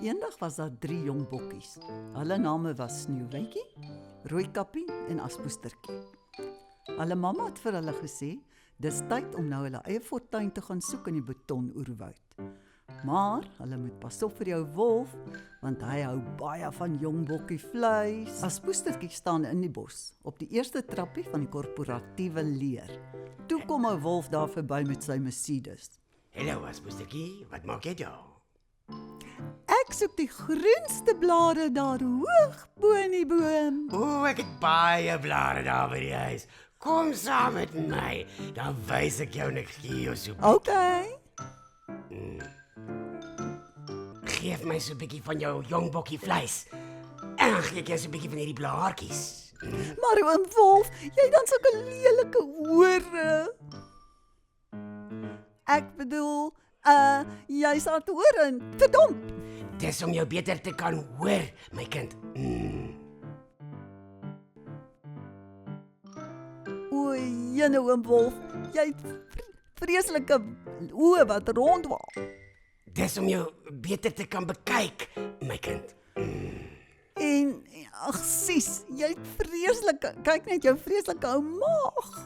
Eendag was daar 3 jong bokkies. Hulle name was Sneeuwwitjie, Rooikappie en Aspoestertjie. Hulle mamma het vir hulle gesê, dis tyd om nou hulle eie fortuin te gaan soek in die betonoerwoud. Maar hulle moet pas op vir jou wolf, want hy hou baie van jong bokkie vleis. Aspoestertjie staan in die bos, op die eerste trappie van die korporatiewe leer. Toe kom 'n wolf daar verby met sy Mercedes. Hallo Aspoestertjie, wat maak jy daar? Ek soek die groenste blare daar hoog bo in die boom. Ek het baie blare daar by die huis. Kom saam met my, dan wys ek jou en ek gee jou so. Okay. Geef my so 'n bietjie van jou jong bokkie vleis. En dan gee ek jou so 'n bietjie van hierdie blaartjies. Maar oom wolf, jy dan sulke lelike ore. Ek bedoel, jy sal te hoor en verdomp. Dis om jou beter te kan hoor, my kind. O, jene oom wolf, jy het vreeslike oë wat rondwaal. Dis om jou beter te kan bekyk, my kind. En, ag sis, jy het vreeslike, kyk net jou vreeslike ou maag.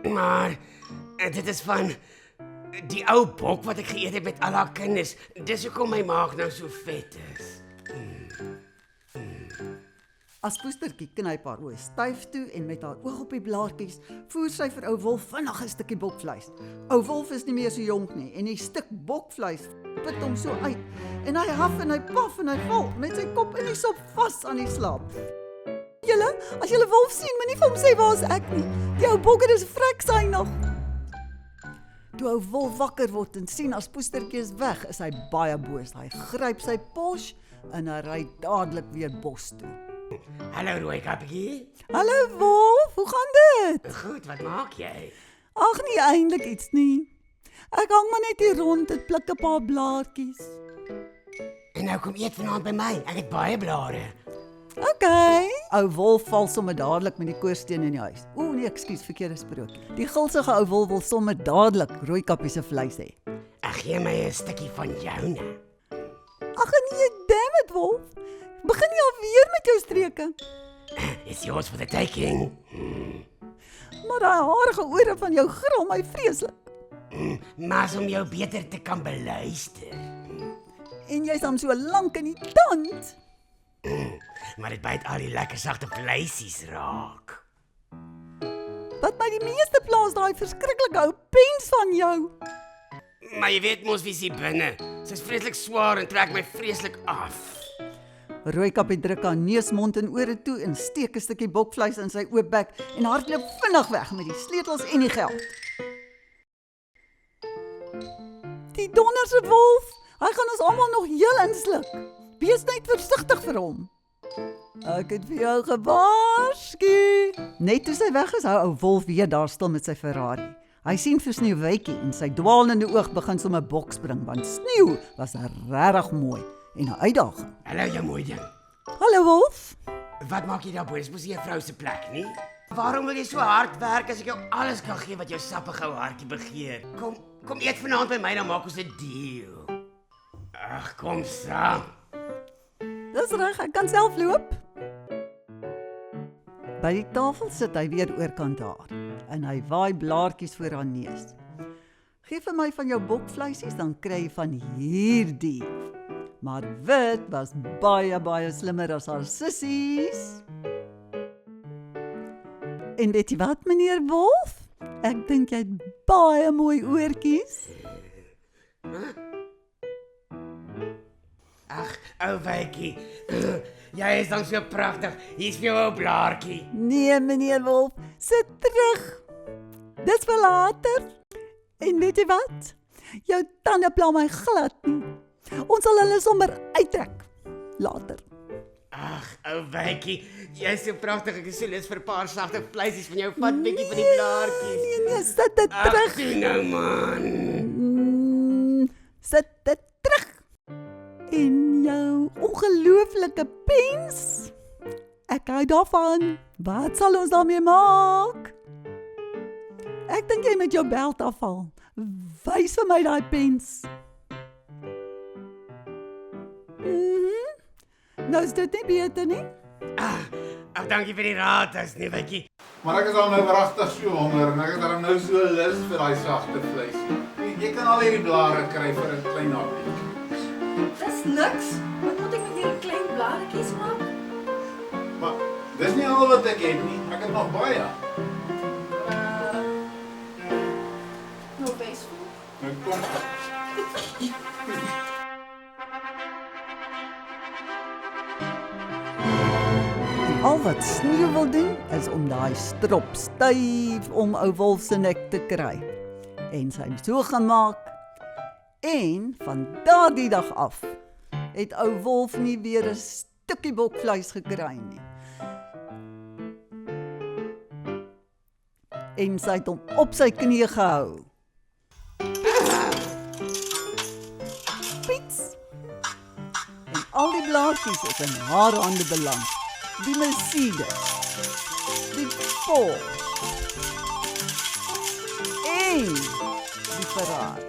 Maar dit is van die ou bok wat ek geëet het met al haar kinders. Dis hoekom my maag nou so vet is. Aspoestertjie knyp haar oë styf toe en met haar oog op die blaartjies voer sy vir ou wolf vinnig 'n stukkie bokvleis. Ou wolf is nie meer so jonk nie en die stuk bokvleis put hom so uit en hy haf en hy paf en hy val met sy kop in die sop vas aan die slaap. Julle, as julle wolf sien, moenie vir hom sê waar is ek nie. Die ou bokker is vrek synig. Toe ou wolf wakker word en sien Aspoestertjie is weg, is hy baie boos. Hy gryp sy pos en hy ry dadelik weer bos toe. Hallo Rooikappie. Hallo wolf, hoe gaan dit? Goed, wat maak jy? Ag nee, eintlik iets nie. Ek hang maar net hier rond en pluk 'n paar blaartjies. En nou kom eet vanaand by my. Ek het baie blare. Okay. Ou wolf val sommer dadelik met die koorsteen in die huis. O nee, ekskuus, verkeerde sprokie. Die gulsige ou wolf wil sommer dadelik Rooikappie se vleis hê. Ek gee my 'n stukkie van joune. Ag nee, damn it wolf. Begin jy alweer met jou streke? It's yours for the taking. Maar daai harige ore van jou gril my vreeslik. Maar om jou beter te kan beluister. En jy's dan so lank in die tand. Maar dit byt al die lekker sagte vleisies raak. Wat my die meeste plaas daai verskriklike ou pens van jou. Maar jy weet mos wie is hier binne. Sy's vreeslik swaar en trek my vreeslik af. Rooikappie druk haar neus, mond en ore toe en steek 'n stukkie bokvleis in sy oop bek en hardloop vinnig weg met die sleutels en die geld. Die donderse wolf, hy gaan ons almal nog heel insluk. Wees net versigtig vir hom. Ek het vir jou gewaarsku. Net toe sy weg is, hou ou wolf weer daar stil met sy Ferrari. Hy sien vir Sneeuwwitjie en sy dwaalende oog begin sommer bokspring, want sneeu was regtig mooi en 'n uitdaging. Hallo jou mooi ding. Hallo wolf. Wat maak jy daar bo? Dis mos nie 'n vrou se plek nie. Waarom wil jy so hard werk as ek jou alles kan gee wat jou sappige ou hartjie begeer? Kom eet vanaand by my, dan maak ons 'n deal. Ag, kom saam. Dis reg, ek kan self loop. By die tafel sit hy weer oorkant haar en hy waai blaartjies voor haar neus. Geef vir my van jou bokvleisies, dan kry jy van hierdie. Maar wit was baie slimmer as haar sissies. En weet jy wat, meneer Wolf? Ek dink jy het baie mooi oortjies. Ag, ou wytjie. Jy is dan so pragtig. Hier's vir jou ou blaartjie. Nee, meneer Wolf, sit terug. Dis vir later. En weet jy wat? Jou tande pla my glad nie. Ons sal hulle sommer uittrek later. Ag, ou wytjie, jy's so pragtig. Ek is so lus vir 'n paar sagte vleisies van jou vat bietjie van die blaartjies. Nee, sit dit terug. Ag, doen nou man. Sit dit terug. En jou ongelooflike pens. Ek hou daarvan. Wat sal ons daarmee maak? Ek dink jy met jou beld afval. Wys vir my daai pens. Nou is dit nie beter nie. Ag, dankie vir die raad, as Sneeuwwitjie. Maar ek is al nou wragtig so honger en ek het dan nou so lus vir daai sagte vleisie. Jy kan al hierdie blare kry vir 'n klein hapie. Dis niks. Wat moet ek met hierdie klein blaartjies maak? Maar dis nie al wat ek het nie. Ek het nog baie. Nou Wesvol. Nou kom. Al wat Sneeu wil doen, is om daai strop styf om ou Wolf se nek te kry. En sy het so gemaak. En van daardie dag af het ou Wolf nie weer 'n stukkie bokvleis gekry nie. En sy het hom op sy knie gehou. Piets! En al die blaartjies is in haar hande beland. Die Mercedes, die Porsche en die Ferrari.